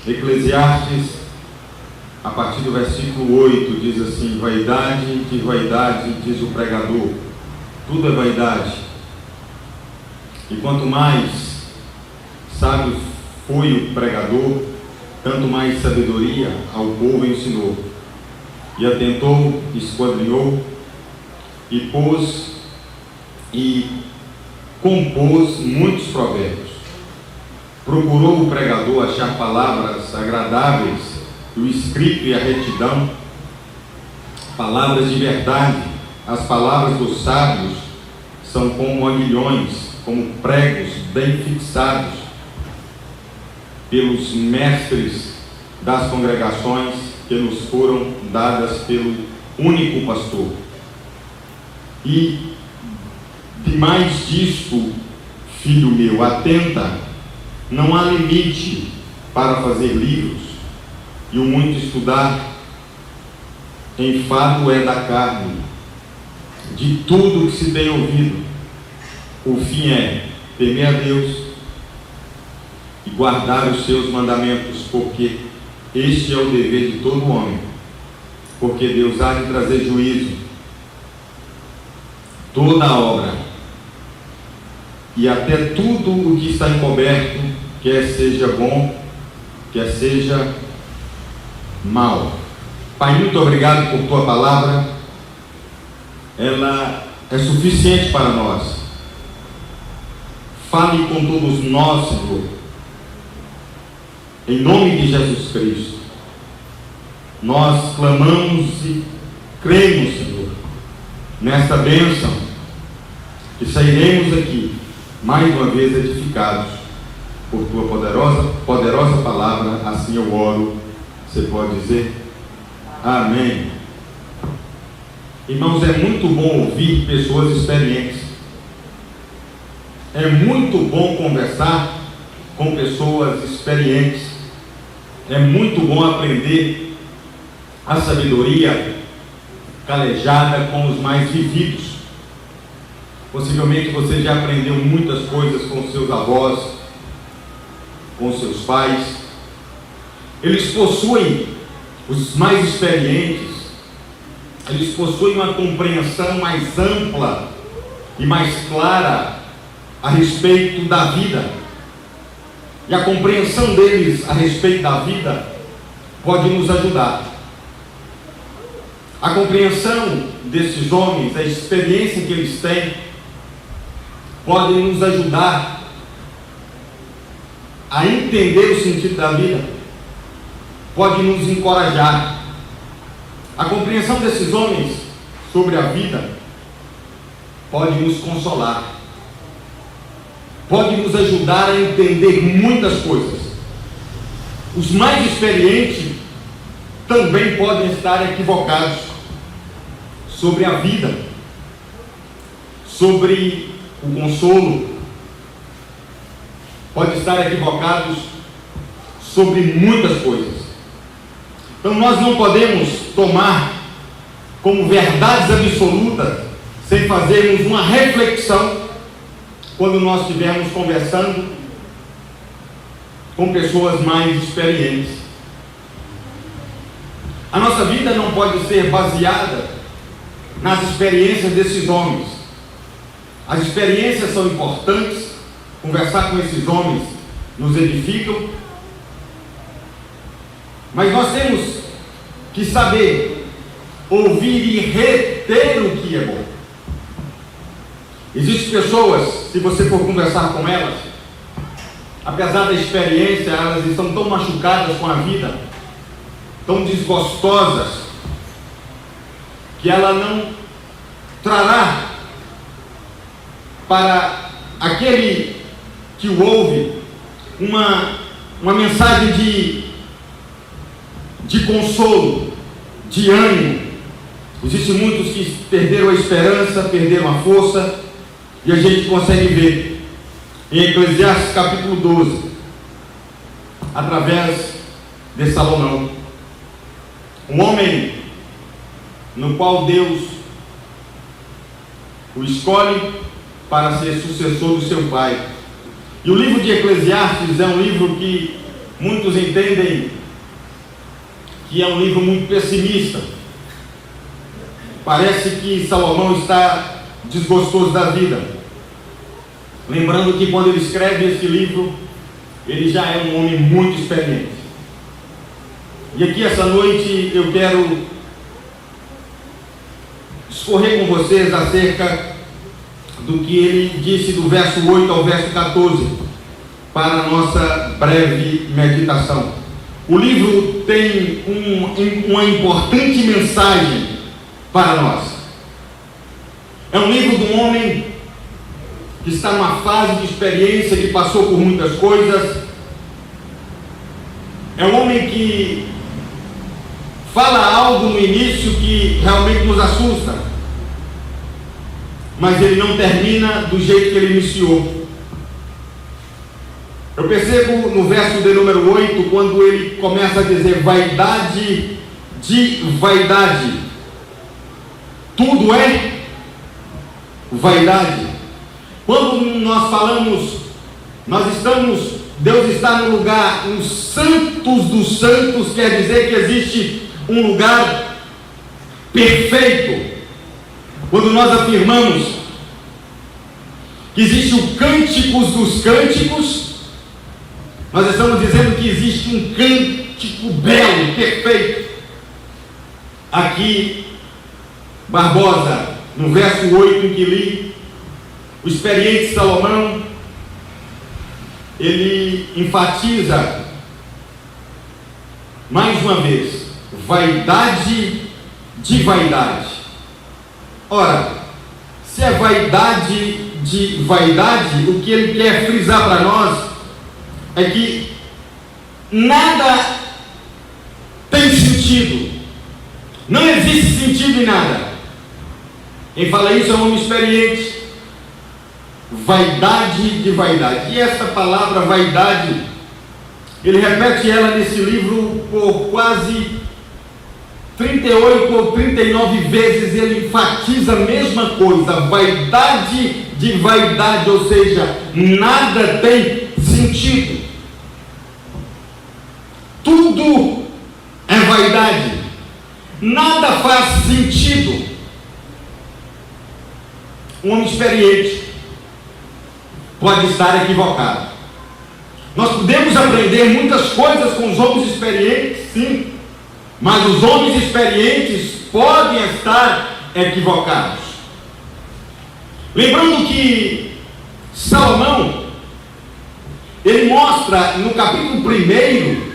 Eclesiastes, a partir do versículo 8, diz assim: vaidade de vaidade, diz o pregador, tudo é vaidade. E quanto mais sábio foi o pregador, tanto mais sabedoria ao povo ensinou. E atentou, esquadrinhou, e compôs muitos provérbios. Procurou o pregador achar palavras agradáveis, o escrito e a retidão, palavras de verdade. As palavras dos sábios são como aguilhões, como pregos bem fixados pelos mestres das congregações que nos foram dadas pelo único pastor. E demais disto, filho meu, atenta, não há limite para fazer livros, e o muito estudar enfado é da carne. De tudo que se tem ouvido, o fim é temer a Deus e guardar os seus mandamentos, porque este é o dever de todo homem, porque Deus há de trazer juízo toda a obra e até tudo o que está encoberto, quer seja bom, quer seja mal. Pai, muito obrigado por tua palavra. Ela é suficiente para nós. Fale com todos nós, Senhor, em nome de Jesus Cristo. Nós clamamos e cremos, Senhor, nesta bênção, que sairemos aqui mais uma vez edificados por tua poderosa palavra. Assim eu oro. Você pode dizer amém. Irmãos, é muito bom ouvir pessoas experientes. É muito bom conversar com pessoas experientes. É muito bom aprender a sabedoria calejada com os mais vividos. Possivelmente você já aprendeu muitas coisas com seus avós, com seus pais. Eles possuem, os mais experientes, eles possuem uma compreensão mais ampla e mais clara a respeito da vida. E a compreensão deles a respeito da vida pode nos ajudar. A compreensão desses homens, a experiência que eles têm, pode nos ajudar a entender o sentido da vida, pode nos encorajar. A compreensão desses homens sobre a vida pode nos consolar, pode nos ajudar a entender muitas coisas. Os mais experientes também podem estar equivocados sobre a vida, sobre o consolo, pode estar equivocados sobre muitas coisas. Então nós não podemos tomar como verdades absolutas sem fazermos uma reflexão quando nós estivermos conversando com pessoas mais experientes. A nossa vida não pode ser baseada nas experiências desses homens. As experiências são importantes, conversar com esses homens nos edificam, mas nós temos que saber ouvir e reter o que é bom. Existem pessoas, se você for conversar com elas, apesar da experiência, elas estão tão machucadas com a vida, tão desgostosas, que ela não trará para aquele que o ouve uma mensagem de consolo, de ânimo. Existem muitos que perderam a esperança, perderam a força, e a gente consegue ver em Eclesiastes capítulo 12, através de Salomão, um homem no qual Deus o escolhe para ser sucessor do seu pai. E o livro de Eclesiastes é um livro que Muitos entendem que é um livro muito pessimista. Parece que Salomão está desgostoso da vida. Lembrando que quando ele escreve esse livro, ele já é um homem muito experiente. E aqui essa noite eu quero discorrer com vocês acerca do que ele disse do verso 8 ao verso 14, para a nossa breve meditação. O livro tem uma importante mensagem para nós. É um livro de um homem que está numa fase de experiência, que passou por muitas coisas. É um homem que fala algo no início que realmente nos assusta, mas ele não termina do jeito que ele iniciou. Eu percebo no verso de número 8, quando ele começa a dizer vaidade de vaidade. Tudo é vaidade. Quando nós falamos, Deus está no lugar, os santos dos santos, quer dizer que existe um lugar perfeito. Quando nós afirmamos que existe o cânticos dos cânticos, nós estamos dizendo que existe um cântico belo, perfeito. Aqui, Barbosa, no verso 8 em que li, o experiente Salomão, ele enfatiza mais uma vez, vaidade de vaidade. Ora, se é vaidade de vaidade, o que ele quer frisar para nós é que nada tem sentido, não existe sentido em nada. Quem fala isso é um homem experiente. Vaidade de vaidade. E essa palavra vaidade, ele repete ela nesse livro por quase 38 ou 39 vezes. Ele enfatiza a mesma coisa, vaidade de vaidade, ou seja, nada tem sentido. Tudo é vaidade, nada faz sentido. Um homem experiente pode estar equivocado. Nós podemos aprender muitas coisas com os homens experientes, sim, mas os homens experientes podem estar equivocados. Lembrando que Salomão, ele mostra no capítulo 1,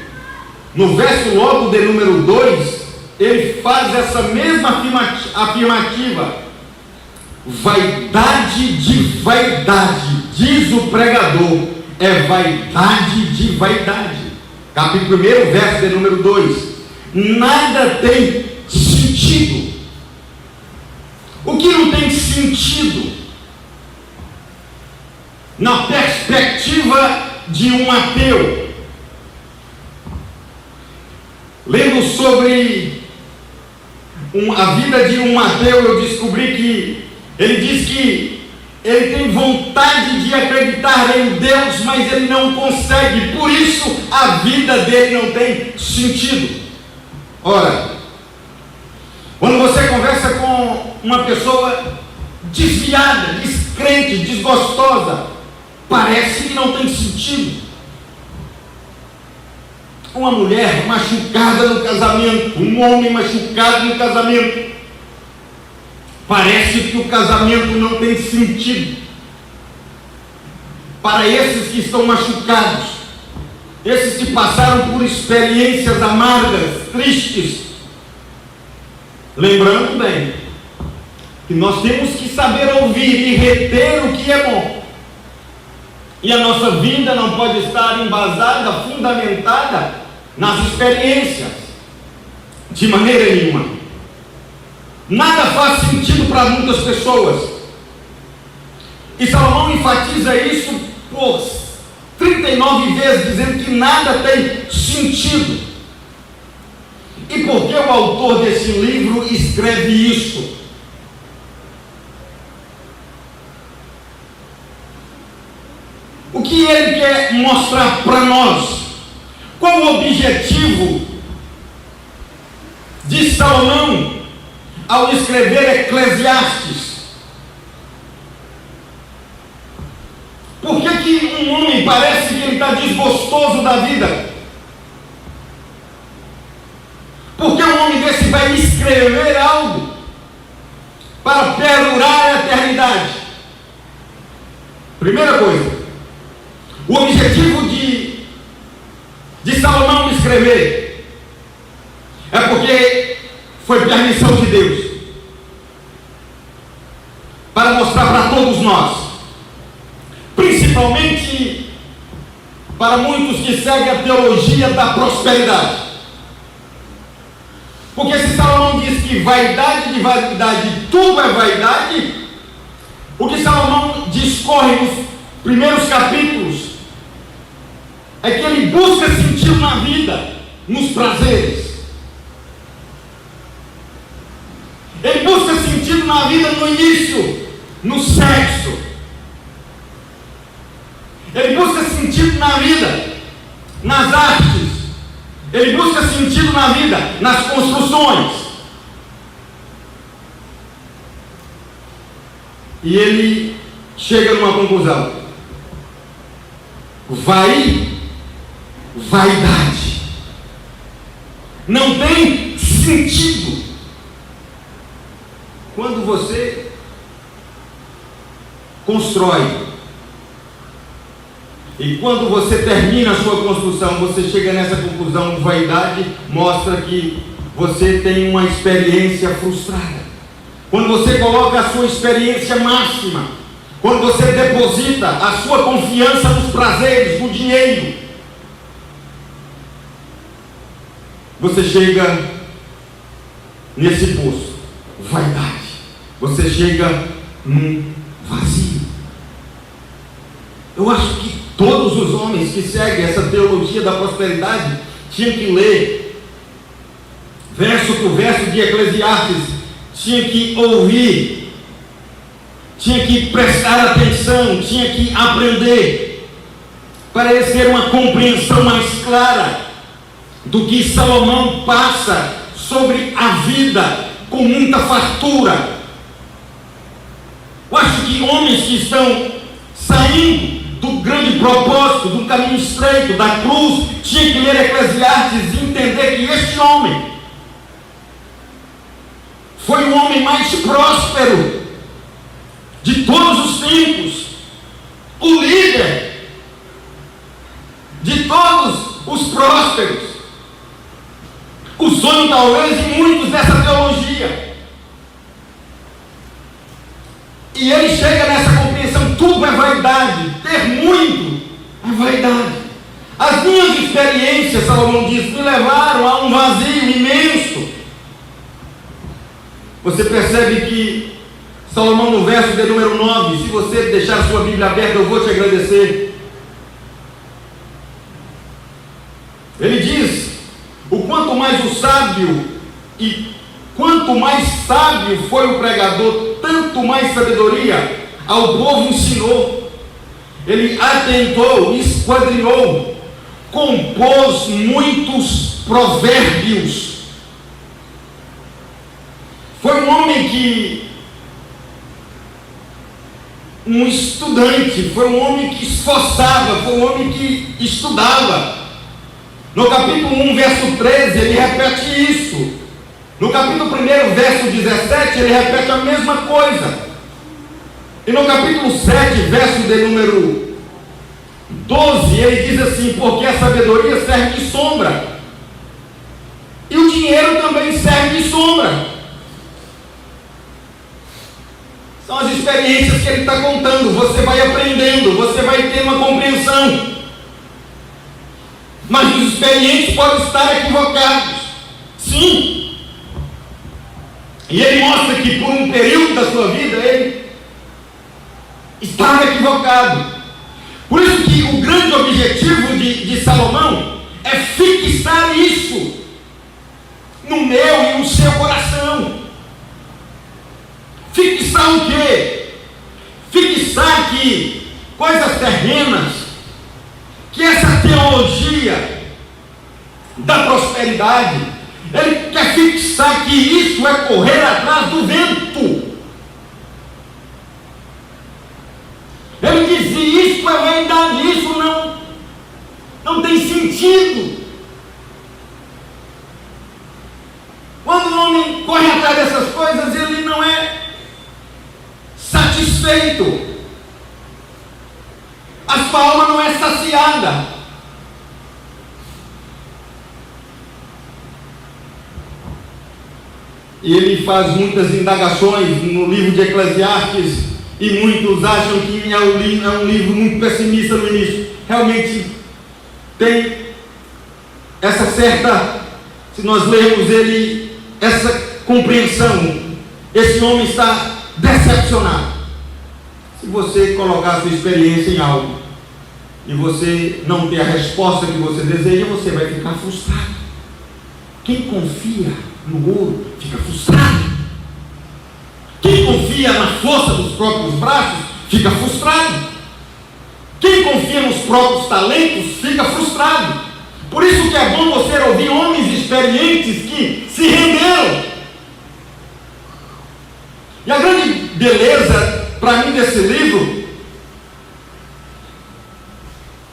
no verso logo de número 2, ele faz essa mesma afirmativa. Vaidade de vaidade, diz o pregador, é vaidade de vaidade. Capítulo 1, verso de número 2. Nada tem sentido. O que não tem sentido? Na perspectiva de um ateu. Lendo sobre a vida de um ateu, eu descobri que ele diz que ele tem vontade de acreditar em Deus, mas ele não consegue, por isso a vida dele não tem sentido. Ora, quando você conversa com uma pessoa desviada, descrente, desgostosa, parece que não tem sentido. Uma mulher machucada no casamento, um homem machucado no casamento, parece que o casamento não tem sentido. Para esses que estão machucados, esses que passaram por experiências amargas, tristes, lembrando bem que nós temos que saber ouvir e reter o que é bom, e a nossa vida não pode estar embasada, fundamentada nas experiências, de maneira nenhuma. Nada faz sentido para muitas pessoas, e Salomão enfatiza isso por 39 vezes, dizendo que nada tem sentido. E por que o autor desse livro escreve isso? O que ele quer mostrar para nós? Qual o objetivo de Salomão ao escrever Eclesiastes? Por que um homem parece que ele está desgostoso da vida? Por que um homem desse vai escrever algo para perdurar a eternidade? Primeira coisa, o objetivo de Salomão escrever é porque foi permissão de Deus para mostrar para todos nós, principalmente para muitos que seguem a teologia da prosperidade. Porque se Salomão diz que vaidade de vaidade, tudo é vaidade, o que Salomão discorre nos primeiros capítulos é que ele busca sentido na vida, nos prazeres. Ele busca sentido na vida no início, no sexo. Ele busca sentido na vida, nas artes. Ele busca sentido na vida, nas construções. E ele chega numa conclusão: vaidade não tem sentido. Quando você constrói e quando você termina a sua construção, você chega nessa conclusão: vaidade mostra que você tem uma experiência frustrada. Quando você coloca a sua experiência máxima, quando você deposita a sua confiança nos prazeres, no dinheiro, você chega nesse poço, vaidade. Você chega num vazio. Eu acho que todos os homens que seguem essa teologia da prosperidade tinham que ler verso por verso de Eclesiastes, tinha que ouvir, tinha que prestar atenção, tinha que aprender, para eles ter uma compreensão mais clara do que Salomão passa sobre a vida com muita fartura. Eu acho que homens que estão saindo do grande propósito, do caminho estreito, da cruz, tinha que ler Eclesiastes e entender que este homem foi o homem mais próspero de todos os tempos, o líder de todos os prósperos, o sonho talvez de muitos dessa teologia. E ele chega nessa compreensão: tudo é vaidade, ter muito é vaidade. As minhas experiências, Salomão diz, me levaram a um vazio imenso. Você percebe que Salomão, no verso de número 9, se você deixar a sua Bíblia aberta, eu vou te agradecer. Ele diz: o quanto mais o sábio, e quanto mais sábio foi o pregador, tanto mais sabedoria ao povo ensinou. Ele atentou, esquadrinhou, compôs muitos provérbios. Foi um homem um estudante, foi um homem que esforçava, foi um homem que estudava. No capítulo 1, verso 13, ele repete isso. No capítulo 1, verso 17, ele repete a mesma coisa. E no capítulo 7, verso de número 12, ele diz assim: porque a sabedoria serve de sombra, e o dinheiro também serve de sombra. São as experiências que ele está contando. Você vai aprendendo, você vai ter uma compreensão. Mas os experientes podem estar equivocados. Sim. E ele mostra que por um período da sua vida ele estava equivocado. Por isso que o grande objetivo de Salomão é fixar isso no meu e no seu coração. Fixar o quê? Fixar que coisas terrenas, que essa teologia da prosperidade. Ele quer fixar que isso é correr atrás do vento. Ele diz: isso é verdade, isso não tem sentido. Quando o homem corre atrás dessas coisas, ele não é satisfeito. A sua alma não é saciada. E ele faz muitas indagações no livro de Eclesiastes, e muitos acham que é um livro muito pessimista no início. Realmente tem essa certa, se nós lermos ele, essa compreensão. Esse homem está decepcionado. Se você colocar a sua experiência em algo e você não ter a resposta que você deseja, você vai ficar frustrado. Quem confia no ouro fica frustrado. Quem confia na força dos próprios braços fica frustrado. Quem confia nos próprios talentos fica frustrado. Por isso que é bom você ouvir homens experientes que se renderam. E a grande beleza para mim desse livro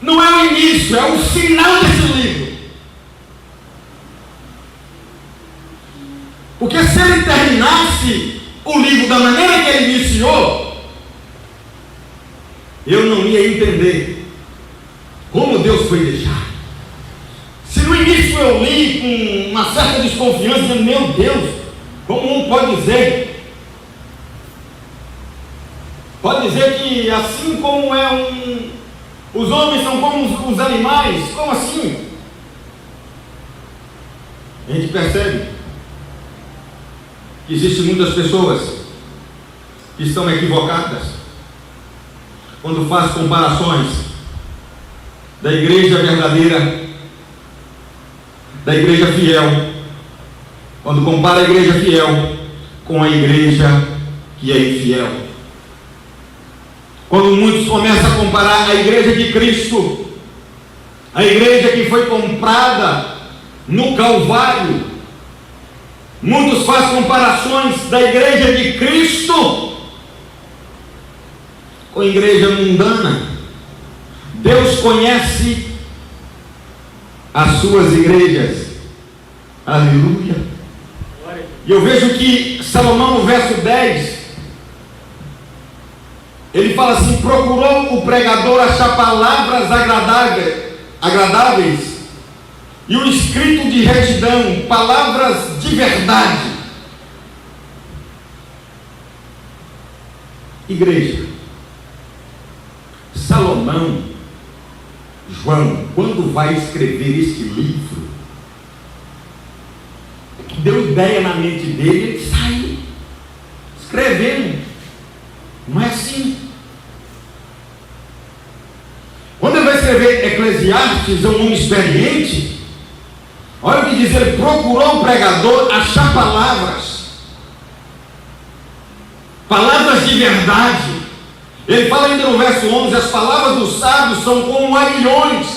não é o início, é o final desse livro. Porque se ele terminasse o livro da maneira que ele iniciou, eu não ia entender como Deus foi deixar. Se no início eu li com uma certa desconfiança, dizendo: meu Deus, como um pode dizer? Pode dizer que assim como os homens são como os animais? Como assim? A gente percebe que existem muitas pessoas que estão equivocadas quando faz comparações da igreja verdadeira, da igreja fiel, quando compara a igreja fiel com a igreja que é infiel. Quando muitos começam a comparar a igreja de Cristo, a igreja que foi comprada no Calvário, muitos fazem comparações da igreja de Cristo com a igreja mundana. Deus conhece as suas igrejas. Aleluia. E eu vejo que Salomão, no verso 10, ele fala assim: procurou o pregador achar palavras agradáveis e o escrito de retidão, palavras de verdade. Igreja, Salomão, João, quando vai escrever este livro, deu ideia na mente dele, ele sai escrevendo. Não é assim. Quando ele vai escrever Eclesiastes, é um homem experiente. Olha o que diz: ele procurou o pregador achar palavras de verdade. Ele fala ainda no verso 11: as palavras dos sábios são como aguilhões,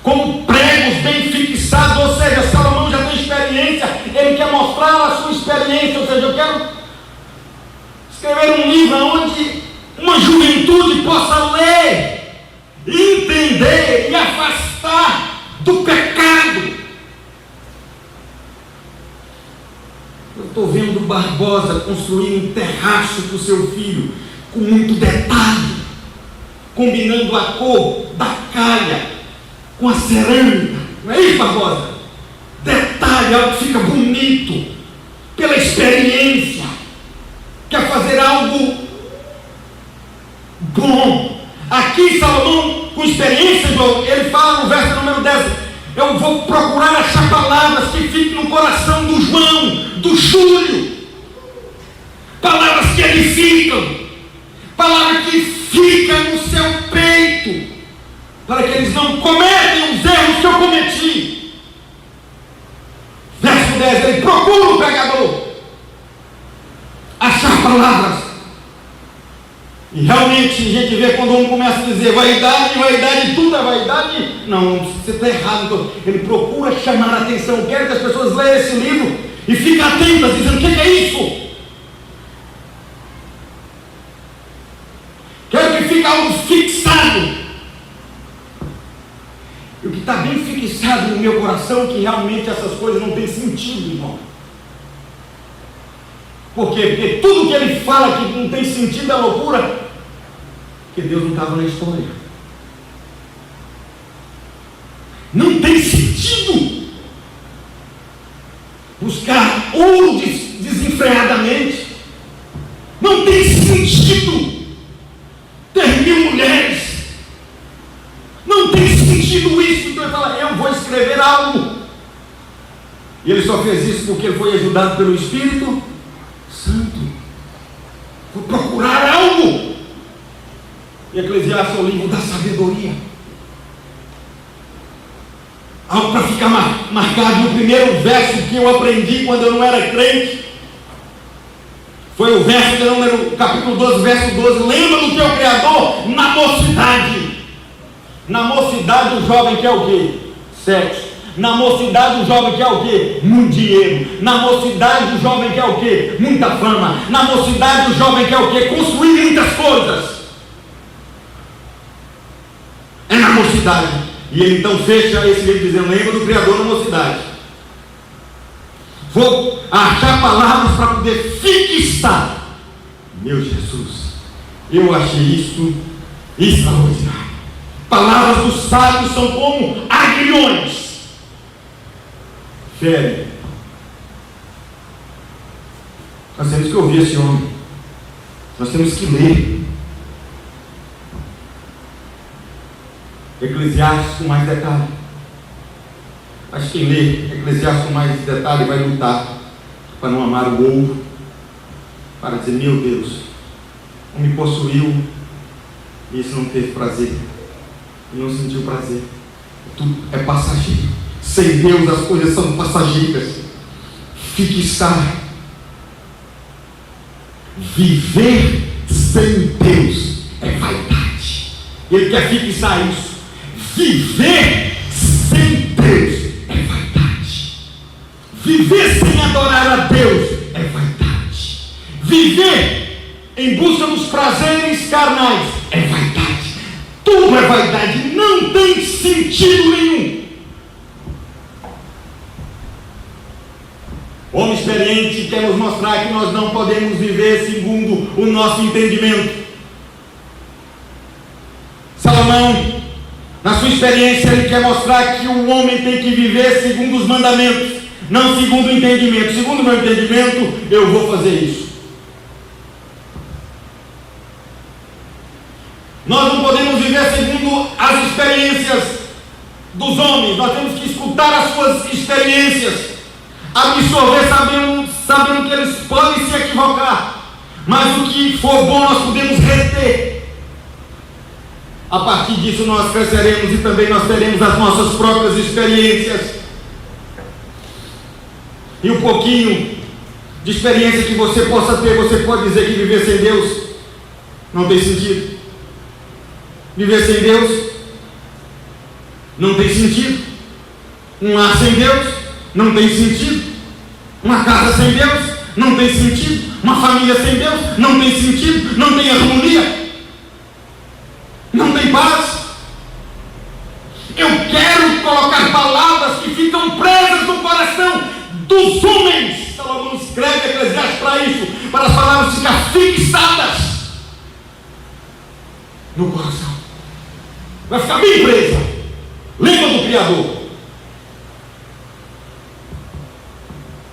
como pregos bem fixados. Ou seja, Salomão já tem experiência, ele quer mostrar a sua experiência. Ou seja, eu quero escrever um livro onde uma juventude possa ler, entender e afastar do pecado. Eu estou vendo Barbosa construir um terraço para o seu filho, com muito detalhe, combinando a cor da calha com a cerâmica. Não é isso, Barbosa? Detalhe, algo que fica bonito, pela experiência. Quer fazer algo bom. Aqui Salomão, com experiência, ele fala no verso número 10: eu vou procurar achar palavras que fiquem no coração do João, do Júlio, palavras que edificam, palavras que ficam no seu peito, para que eles não cometam os erros que eu cometi. Verso 10: ele procura o pregador achar palavras E realmente a gente vê quando um começa a dizer vaidade, vaidade, tudo é vaidade. Não, você está errado. Então, ele procura chamar a atenção. Eu quero que as pessoas leiam esse livro e fiquem atentas, dizendo: o que é isso? Quero que fique algo fixado. E o que está bem fixado no meu coração é que realmente essas coisas não têm sentido, irmão. Por quê? Porque tudo que ele fala que não tem sentido é loucura, porque Deus não estava na história. Não tem sentido buscar ouro desenfreadamente. Não tem sentido ter 1000 mulheres. Não tem sentido isso. Então ele fala: eu vou escrever algo. E ele só fez isso porque ele foi ajudado pelo Espírito Santo. Vou procurar algo. E Eclesiastes é o livro da sabedoria. Algo para ficar marcado. O primeiro verso que eu aprendi quando eu não era crente foi o verso de número, capítulo 12, verso 12. Lembra do teu Criador na mocidade. Na mocidade o jovem quer o quê? Sexo. Na mocidade o jovem quer o quê? Muito dinheiro. Na mocidade o jovem quer o quê? Muita fama. Na mocidade o jovem quer o quê? Construir muitas coisas. É na mocidade. E ele então fecha esse livro dizendo: lembra do Criador na mocidade. Vou achar palavras para poder fixar. Meu Jesus, eu achei isso extraordinário. Palavras dos sábios são como aguilhões. Fere. Nós temos que ouvir esse homem. Nós temos que ler Eclesiastes com mais detalhe. Mas quem lê Eclesiastes com mais detalhe vai lutar para não amar o ouro, para dizer: meu Deus, me possuiu e isso não teve prazer, e não sentiu prazer. Tudo é passageiro. Sem Deus as coisas são passageiras. Fixar. Viver sem Deus é vaidade. Ele quer fixar isso. Viver sem Deus é vaidade. Viver sem adorar a Deus é vaidade. Viver em busca dos prazeres carnais é vaidade. Tudo é vaidade. Não tem sentido nenhum. O homem experiente quer nos mostrar que nós não podemos viver segundo o nosso entendimento. Salomão, na sua experiência, ele quer mostrar que o homem tem que viver segundo os mandamentos, não segundo o entendimento. Segundo o meu entendimento, eu vou fazer isso. Nós não podemos viver segundo as experiências dos homens. Nós temos que escutar as suas experiências, absorver sabendo que eles podem se equivocar, mas o que for bom nós podemos reter. A partir disso nós cresceremos e também nós teremos as nossas próprias experiências. E um pouquinho de experiência que você possa ter, você pode dizer que viver sem Deus não tem sentido. Viver sem Deus não tem sentido. Um lar sem Deus não tem sentido. Uma casa sem Deus não tem sentido. Uma família sem Deus não tem sentido. Não tem harmonia. Não tem paz. Eu quero colocar palavras que ficam presas no coração dos homens. Salomão escreve Eclesiastes para isso, para as palavras ficar fixadas no coração. Vai ficar bem presa. Lembra do Criador.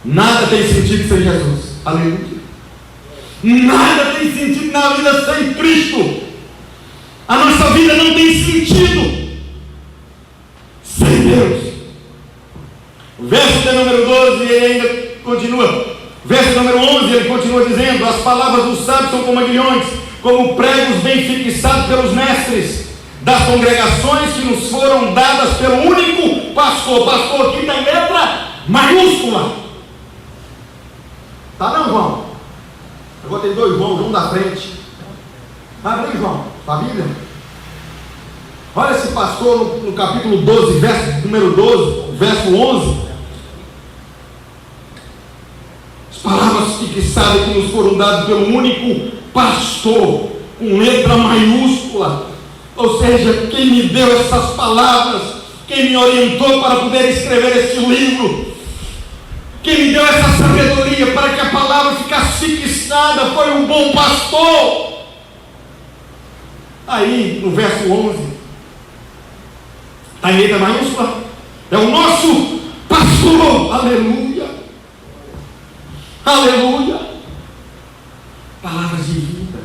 Nada tem sentido sem Jesus. Aleluia. Nada tem sentido na vida sem Cristo. A nossa vida não tem sentido sem Deus. O verso de número 12, ele ainda continua. Verso número 11, ele continua dizendo: as palavras dos sábios são como aguilhões, como pregos bem fixados pelos mestres das congregações que nos foram dadas pelo único pastor. Pastor aqui tem letra maiúscula. Tá não, João? Eu vou ter 2 João, um da frente. Abre, João, a Bíblia. Olha esse pastor no capítulo 12, verso número 12, verso 11. As palavras fixadas que nos foram dadas pelo único pastor, com letra maiúscula. Ou seja, quem me deu essas palavras, quem me orientou para poder escrever este livro, quem me deu essa sabedoria para que a palavra ficasse fixada, foi um bom pastor. Aí, no verso 11, está em letra maiúscula, é o nosso pastor, aleluia, aleluia, palavras de vida.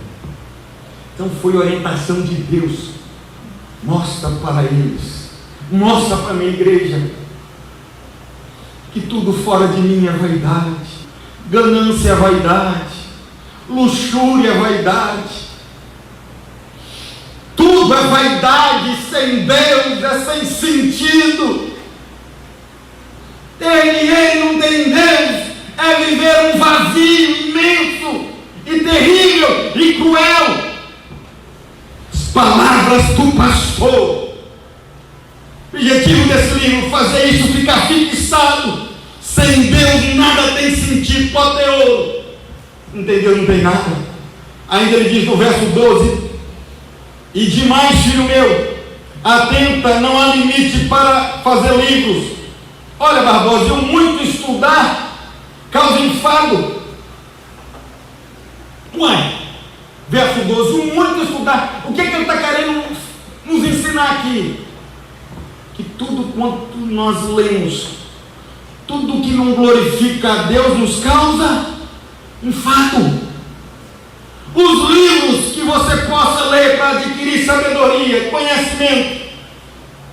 Então foi orientação de Deus. Mostra para eles, mostra para a minha igreja, que tudo fora de mim é vaidade, ganância é vaidade, luxúria é vaidade, tudo é vaidade, sem Deus é sem sentido. Ter dinheiro e não tem Deus é viver um vazio imenso e terrível e cruel. As palavras do pastor. O objetivo desse livro, fazer isso ficar fixado. Sem Deus nada tem sentido, pode ter ouro, não tem Deus, não tem nada. Ainda ele diz no verso 12: e demais, filho meu, atenta, não há limite para fazer livros. Olha, Barbosa, eu muito estudar causa enfado. Ué, verso 12, o muito estudar, o que ele está querendo nos ensinar aqui? Que tudo quanto nós lemos, tudo que não glorifica a Deus nos causa enfado. Os livros que você possa ler para adquirir sabedoria, conhecimento,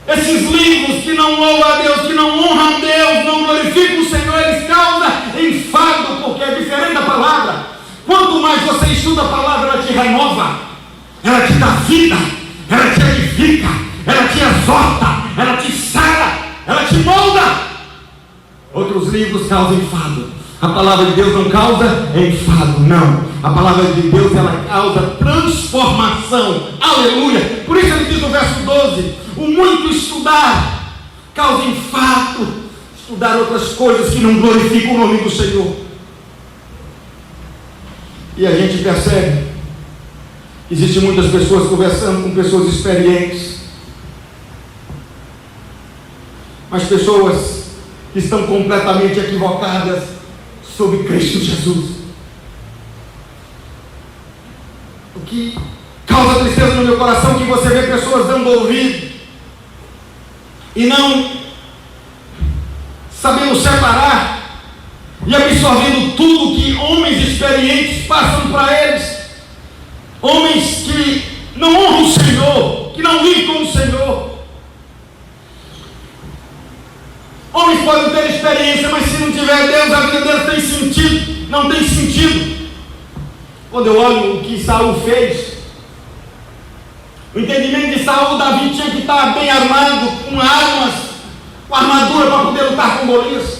esses livros que não louvam a Deus, que não honram a Deus, não glorificam o Senhor, eles causam enfado, porque é diferente da palavra. Quanto mais você estuda a palavra, ela te renova, ela te dá vida, ela te edifica, ela te exorta, ela te sara, ela te molda. Outros livros causam enfado. A palavra de Deus não causa enfado, não. A palavra de Deus, ela causa transformação. Aleluia. Por isso ele diz no verso 12: o muito estudar causa enfado. Estudar outras coisas que não glorificam o nome do Senhor. E a gente percebe que existem muitas pessoas conversando com pessoas experientes, mas pessoas que estão completamente equivocadas sobre Cristo Jesus. O que causa tristeza no meu coração é que você vê pessoas dando ouvido e não sabendo separar e absorvendo tudo que homens experientes passam para eles. Homens que não honram o Senhor, que não vivem com o Senhor. Homens podem ter experiência, mas se não tiver Deus, a vida deles tem sentido. Não tem sentido. Quando eu olho o que Saul fez, o entendimento de Saul, Davi tinha que estar bem armado, com armas, com armadura para poder lutar com Golias.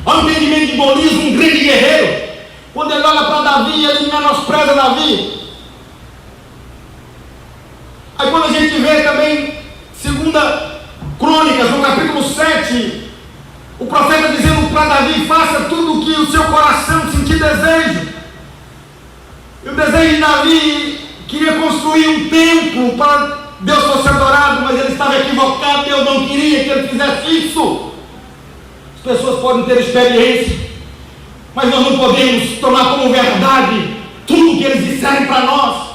Olha o entendimento de Golias, um grande guerreiro. Quando ele olha para Davi, ele menospreza Davi. Aí quando a gente vê também 2 Crônicas, no capítulo 7, o profeta dizendo para Davi: faça tudo o que o seu coração sentir desejo. E o desejo de Davi queria construir um templo para Deus fosse adorado, mas ele estava equivocado. Deus não queria que ele fizesse isso. As pessoas podem ter experiência, mas nós não podemos tomar como verdade tudo que eles disserem para nós.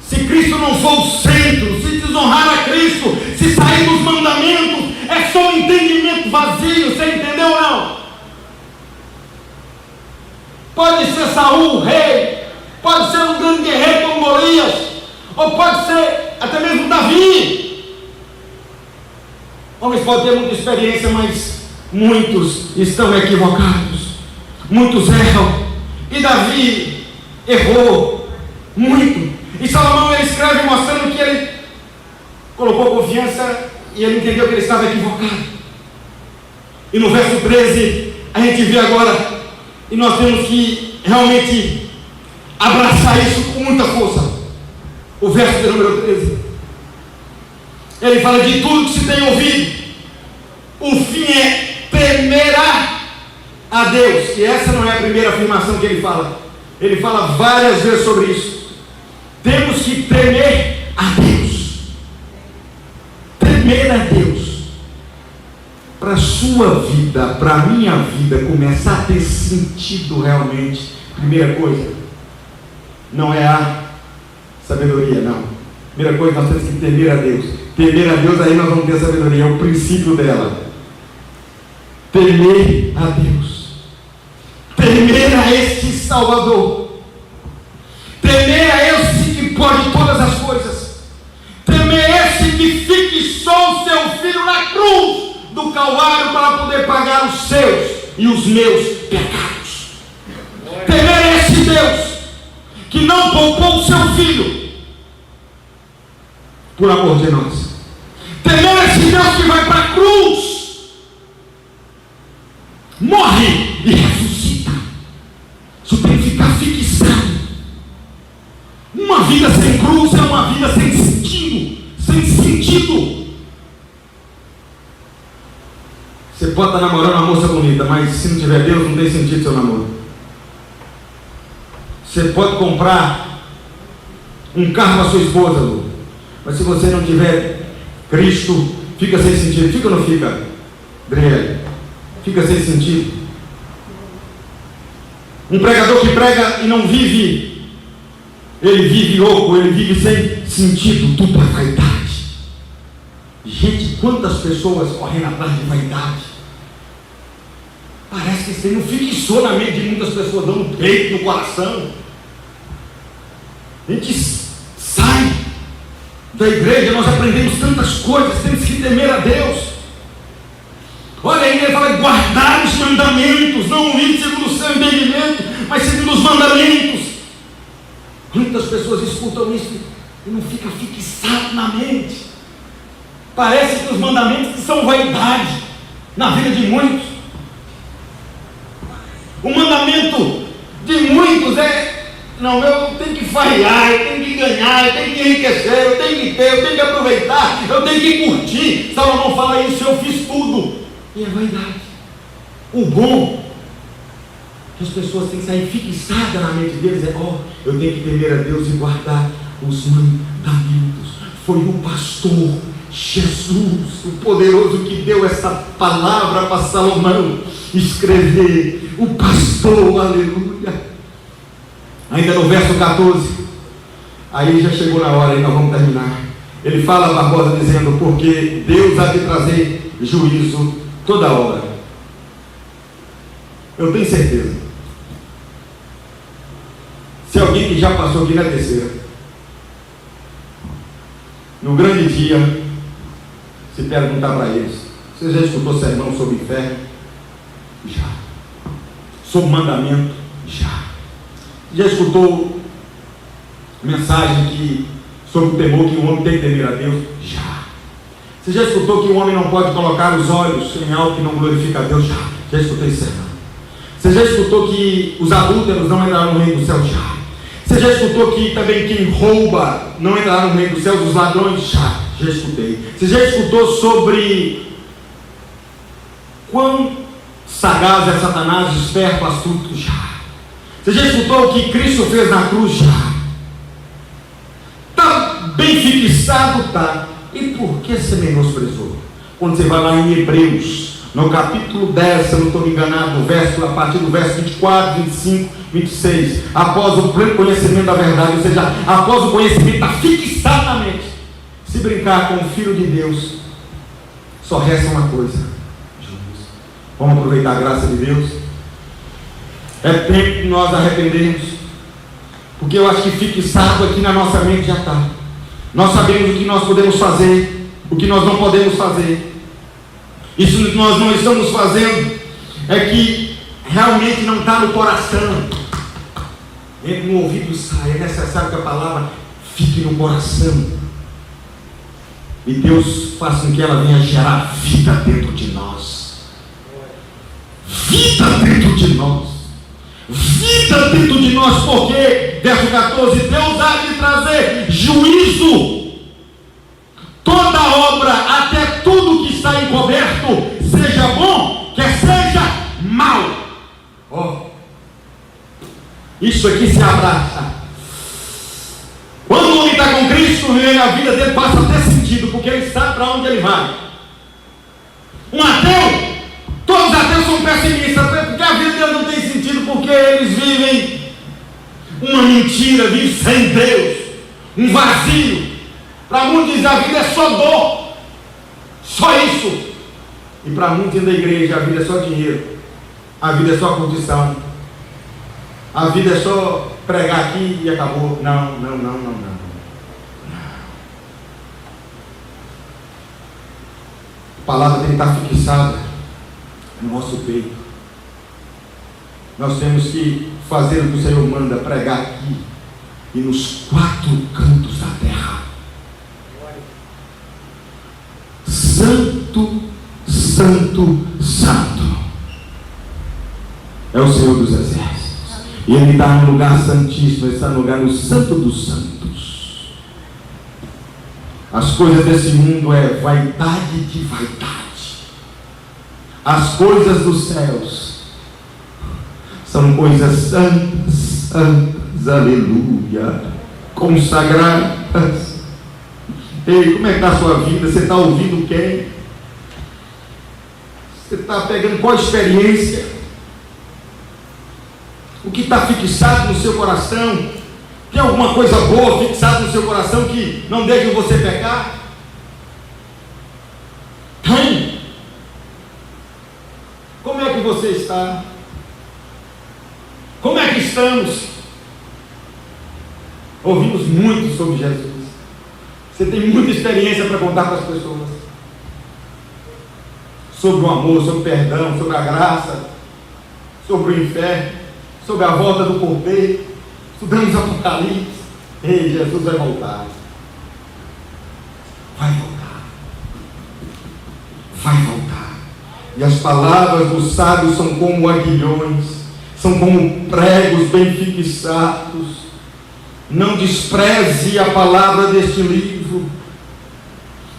Se Cristo não for o centro, se desonrar a Cristo, se sair dos mandamentos, é só um entendimento vazio. Você entendeu ou não? Pode ser Saul, o rei, pode ser um grande guerreiro como Golias, ou pode ser até mesmo Davi. Homens podem ter muita experiência, mas muitos estão equivocados, muitos erram, e Davi errou muito. E Salomão, ele escreve mostrando que ele colocou confiança e ele entendeu que ele estava equivocado. E no verso 13 a gente vê agora, e nós temos que realmente abraçar isso com muita força. O verso de número 13. Ele fala de tudo que se tem ouvido. O fim é temerá a Deus. E essa não é a primeira afirmação que ele fala. Ele fala várias vezes sobre isso. Temos que temer a Deus. Temer a Deus. Para a sua vida, para a minha vida começar a ter sentido realmente, primeira coisa, não é a sabedoria, não. Primeira coisa, nós temos que temer a Deus. Temer a Deus, aí nós vamos ter sabedoria, é o princípio dela. Temer a Deus. Temer a este Salvador. Temer a este que pode todas as coisas. Temer a este que fixou o seu filho na cruz do Calvário para poder pagar os seus e os meus pecados. Temer a este Deus que não poupou o seu filho por amor de nós. Temer a este Deus que vai para a cruz, morre e ressuscita. Isso tem que ficar fixado. Uma vida sem cruz é uma vida sem sentido. Sem sentido. Você pode estar namorando uma moça bonita, mas se não tiver Deus, não tem sentido seu namoro. Você pode comprar um carro para sua esposa, Lu, mas se você não tiver Cristo, fica sem sentido. Fica ou não fica, Adriele? Fica sem sentido. Um pregador que prega e não vive, ele vive louco, ele vive sem sentido. Tudo é vaidade. Gente, quantas pessoas correm atrás de vaidade? Parece que isso aí não fixou na mente de muitas pessoas, dando peito no coração. A gente sai da igreja, nós aprendemos tantas coisas, temos que temer a Deus. Olha aí, ele fala: guardar os mandamentos, não ouvir segundo o seu entendimento, mas segundo os mandamentos. Muitas pessoas escutam isso e não fica fixado na mente. Parece que os mandamentos são vaidade na vida de muitos. O mandamento de muitos é: não, eu tenho que falhar, eu tenho que ganhar, eu tenho que enriquecer, eu tenho que ter, eu tenho que aproveitar, eu tenho que curtir. Salomão fala isso: eu fiz tudo. E é vaidade. O bom que as pessoas têm que sair fixadas na mente deles é: eu tenho que temer a Deus e guardar os mandamentos. Foi o pastor Jesus, o poderoso, que deu essa palavra para Salomão escrever. O pastor, aleluia. Ainda no verso 14, aí já chegou na hora, aí nós vamos terminar. Ele fala, Barbosa, dizendo: porque Deus há de trazer juízo toda hora. Eu tenho certeza, se alguém que já passou aqui na terceira, no grande dia, se perguntar para eles: você já escutou sermão sobre o inferno? Já. Sobre mandamento? Já. Já escutou mensagem sobre o temor que o homem tem que temer a Deus? Já. Você já escutou que o homem não pode colocar os olhos em algo que não glorifica a Deus? Já escutei isso. Você já escutou que os adúlteros não entrarão no reino do céu? Já. Você já escutou que também quem rouba não entrará no reino do céu? Os ladrões? Já escutei. Você já escutou sobre quão sagaz é Satanás, esperto, astuto? Já. Você já escutou o que Cristo fez na cruz? Já. Está bem fixado? Tá. E por que você menosprezou? Quando você vai lá em Hebreus, no capítulo 10, se eu não estou me enganado, a partir do verso 24, 25, 26, após o pleno conhecimento da verdade, ou seja, após o conhecimento está fixado na mente, se brincar com o Filho de Deus, só resta uma coisa: juízo. Vamos aproveitar a graça de Deus. É tempo que nós arrependemos, porque eu acho que fixado aqui na nossa mente já está. Nós sabemos o que nós podemos fazer, o que nós não podemos fazer. Isso que nós não estamos fazendo é que realmente não está no coração. Entre no ouvido e sai. É necessário que a palavra fique no coração. E Deus faça com que ela venha gerar vida dentro de nós. Vida dentro de nós. Vida habita dentro de nós, porque, verso 14, Deus há de trazer juízo. Toda obra, até tudo que está encoberto, seja bom, quer seja mal. Isso aqui se abraça. Quando o homem está com Cristo, a vida dele passa a ter sentido, porque ele sabe para onde ele vai. Um ateu, todos os ateus são pessimistas, porque a vida dele não tem sentido, porque eles vivem uma mentira, vivem sem Deus, um vazio. Para muitos a vida é só dor, só isso. E para muitos da igreja a vida é só dinheiro, a vida é só condição, a vida é só pregar aqui e acabou. Não. A palavra tem que estar fixada no nosso peito. Nós temos que fazer o que o Senhor manda, pregar aqui e nos 4 cantos da terra. Santo, santo, santo é o Senhor dos exércitos. E Ele está no lugar santíssimo, Ele está no lugar no santo dos santos. As coisas desse mundo é vaidade de vaidade. As coisas dos céus são coisas santas, santas, aleluia, consagradas. Ei, como é que está a sua vida? Você está ouvindo quem? Você está pegando qual experiência? O que está fixado no seu coração? Tem alguma coisa boa fixada no seu coração que não deixa você pecar? Tem. Como é que você está? Como é que estamos? Ouvimos muito sobre Jesus. Você tem muita experiência para contar para as pessoas. Sobre o amor, sobre o perdão, sobre a graça, sobre o inferno, sobre a volta do Cordeiro. Estudamos Apocalipse. Ei, Jesus vai voltar. Vai voltar. Vai voltar. E as palavras dos sábios são como aguilhões, são como pregos bem fixados. Não despreze a palavra deste livro.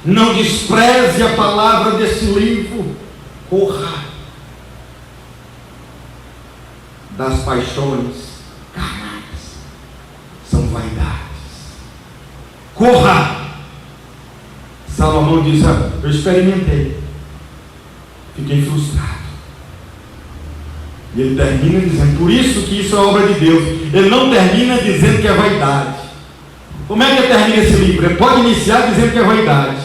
Não despreze a palavra deste livro. Corra das paixões carnais. São vaidades. Corra. Salomão diz: eu experimentei, fiquei frustrado. E ele termina dizendo, por isso que isso é obra de Deus. Ele não termina dizendo que é vaidade. Como é que ele termina esse livro? Ele pode iniciar dizendo que é vaidade.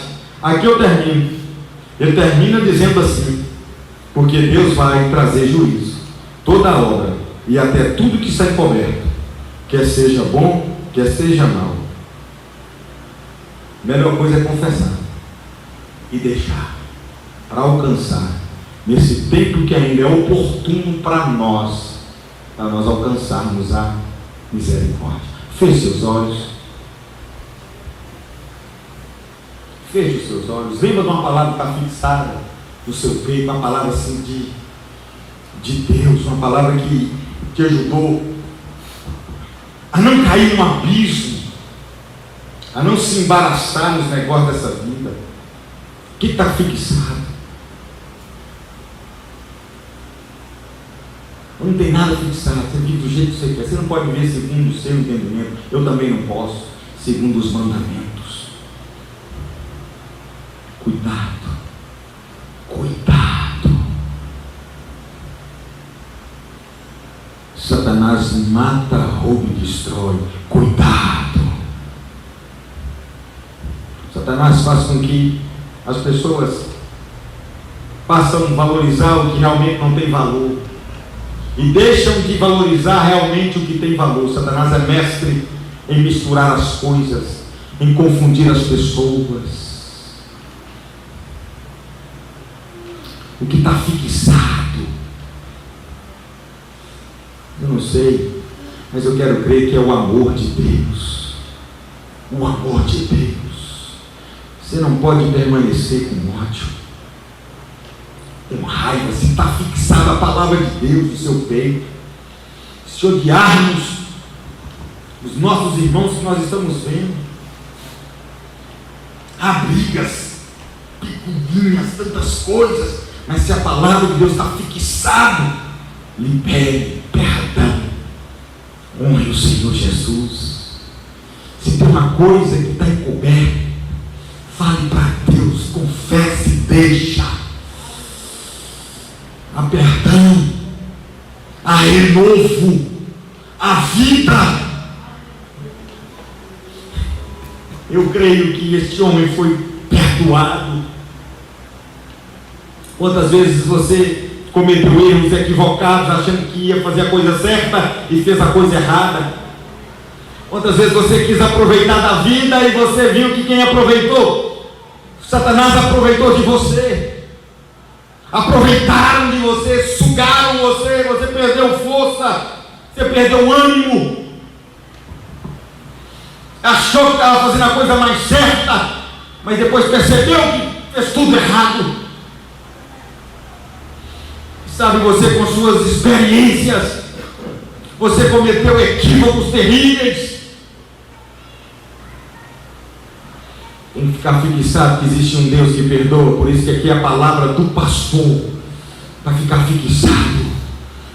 Aqui eu termino. Ele termina dizendo assim, porque Deus vai trazer juízo. Toda obra e até tudo que está encoberto, quer seja bom, quer seja mal. A melhor coisa é confessar e deixar para alcançar nesse tempo que ainda é oportuno para nós alcançarmos a misericórdia. Feche seus olhos. Feche os seus olhos. Lembra de uma palavra que está fixada no seu peito, uma palavra assim de Deus, uma palavra que te ajudou a não cair num abismo, a não se embaraçar nos negócios dessa vida. O que está fixado? Não tem nada fixado, você vive do jeito que você quer. Você não pode viver segundo o seu entendimento. Eu também não posso, segundo os mandamentos. Cuidado, cuidado. Satanás mata, rouba e destrói. Cuidado. Satanás faz com que as pessoas passam a valorizar o que realmente não tem valor e deixam de valorizar realmente o que tem valor. Satanás é mestre em misturar as coisas, em confundir as pessoas. O que está fixado, eu não sei, mas eu quero crer que é o amor de Deus. O amor de Deus. Você não pode permanecer com ódio, com raiva. Se está fixada a palavra de Deus no seu peito, se odiarmos os nossos irmãos que nós estamos vendo. Há brigas, picuinhas, tantas coisas, mas se a palavra de Deus está fixada, libere perdão, honre o Senhor Jesus. Se tem uma coisa que está encoberta, fale para Deus, confesse e deixa. Há perdão, há renovo, há vida. Eu creio que este homem foi perdoado. Quantas vezes você cometeu erros equivocados, achando que ia fazer a coisa certa e fez a coisa errada? Quantas vezes você quis aproveitar da vida e você viu que quem aproveitou, Satanás aproveitou de você, aproveitaram de você, sugaram você, você perdeu força, você perdeu ânimo, achou que estava fazendo a coisa mais certa, mas depois percebeu que fez tudo errado. Sabe, você com suas experiências, você cometeu equívocos terríveis. Tem que ficar fixado que existe um Deus que perdoa. Por isso que aqui é a palavra do pastor, para ficar fixado.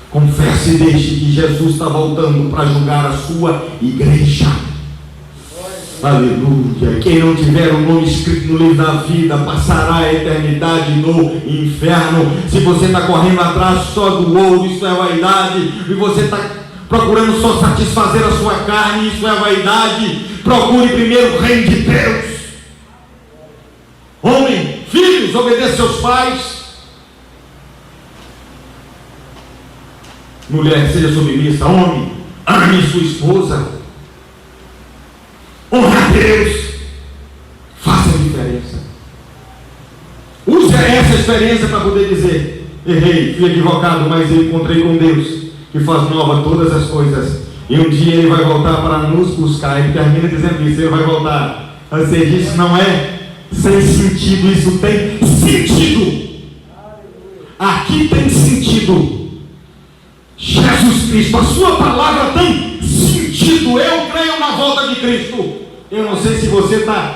Confesse e deixe que Jesus está voltando para julgar a sua igreja. Aleluia. Quem não tiver o nome escrito no livro da vida passará a eternidade no inferno. Se você está correndo atrás só do ouro, isso é vaidade. E você está procurando só satisfazer a sua carne, isso é vaidade. Procure primeiro o reino de Deus. Homem, filhos, obedeça seus pais. Mulher, seja submissa. Homem, ame sua esposa. Honra a Deus. Faça a diferença. Use essa experiência para poder dizer: errei, fui equivocado, mas eu encontrei com Deus, que faz nova todas as coisas. E um dia Ele vai voltar para nos buscar. Ele termina dizendo isso: Ele vai voltar. Ou seja, isso não é sem sentido, isso tem sentido. Aqui tem sentido. Jesus Cristo, a sua palavra tem sentido. Eu creio na volta de Cristo. Eu não sei se você está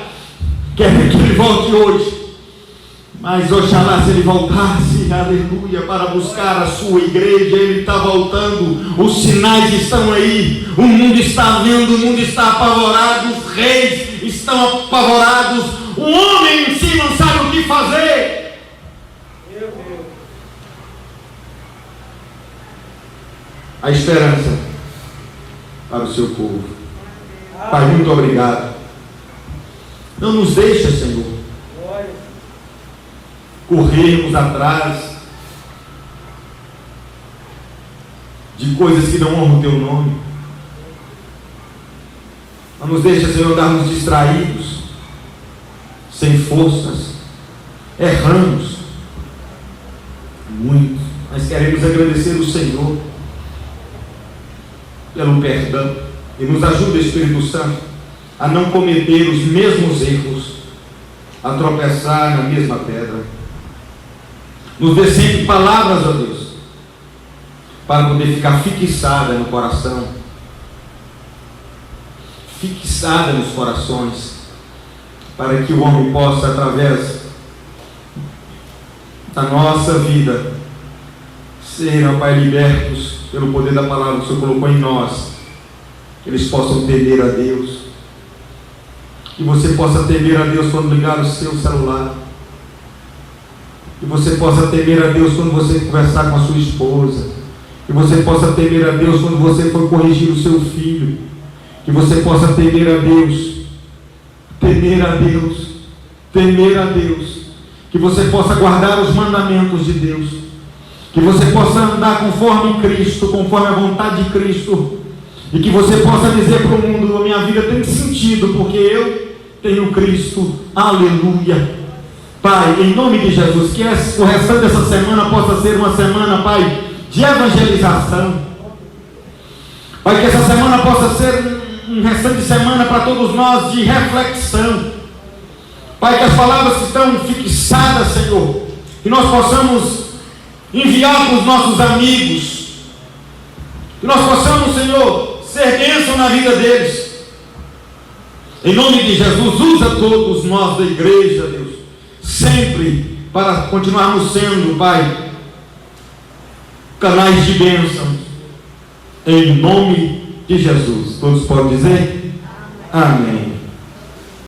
querendo que Ele volte hoje, mas oxalá se Ele voltasse, aleluia, para buscar a sua igreja. Ele está voltando, os sinais estão aí, o mundo está vendo, o mundo está apavorado, os reis estão apavorados, o homem em si não sabe o que fazer. Meu Deus. A esperança para o seu povo. Pai, muito obrigado. Não nos deixa, Senhor, corrermos atrás de coisas que não honram o Teu nome. Não nos deixa, Senhor, darmos distraídos, sem forças, erramos muito, mas queremos agradecer o Senhor pelo perdão. E nos ajuda, Espírito Santo, a não cometer os mesmos erros, a tropeçar na mesma pedra. Nos dê sempre palavras, ó Deus, para poder ficar fixada no coração, fixada nos corações, para que o homem possa, através da nossa vida, ser, ó Pai, libertos pelo poder da palavra que o Senhor colocou em nós. Que eles possam temer a Deus. Que você possa temer a Deus quando ligar o seu celular. Que você possa temer a Deus quando você conversar com a sua esposa. Que você possa temer a Deus quando você for corrigir o seu filho. Que você possa temer a Deus. Temer a Deus. Temer a Deus. Que você possa guardar os mandamentos de Deus. Que você possa andar conforme Cristo, conforme a vontade de Cristo. E que você possa dizer para o mundo: a minha vida tem sentido, porque eu tenho Cristo. Aleluia. Pai, em nome de Jesus, que o restante dessa semana possa ser uma semana, Pai, de evangelização. Pai, que essa semana possa ser um restante de semana para todos nós de reflexão. Pai, que as palavras que estão fixadas, Senhor, que nós possamos enviar para os nossos amigos, que nós possamos Senhor, ser bênção na vida deles. Em nome de Jesus, usa todos nós da igreja, Deus, sempre para continuarmos sendo, Pai, canais de bênção. Em nome de Jesus. Todos podem dizer? Amém.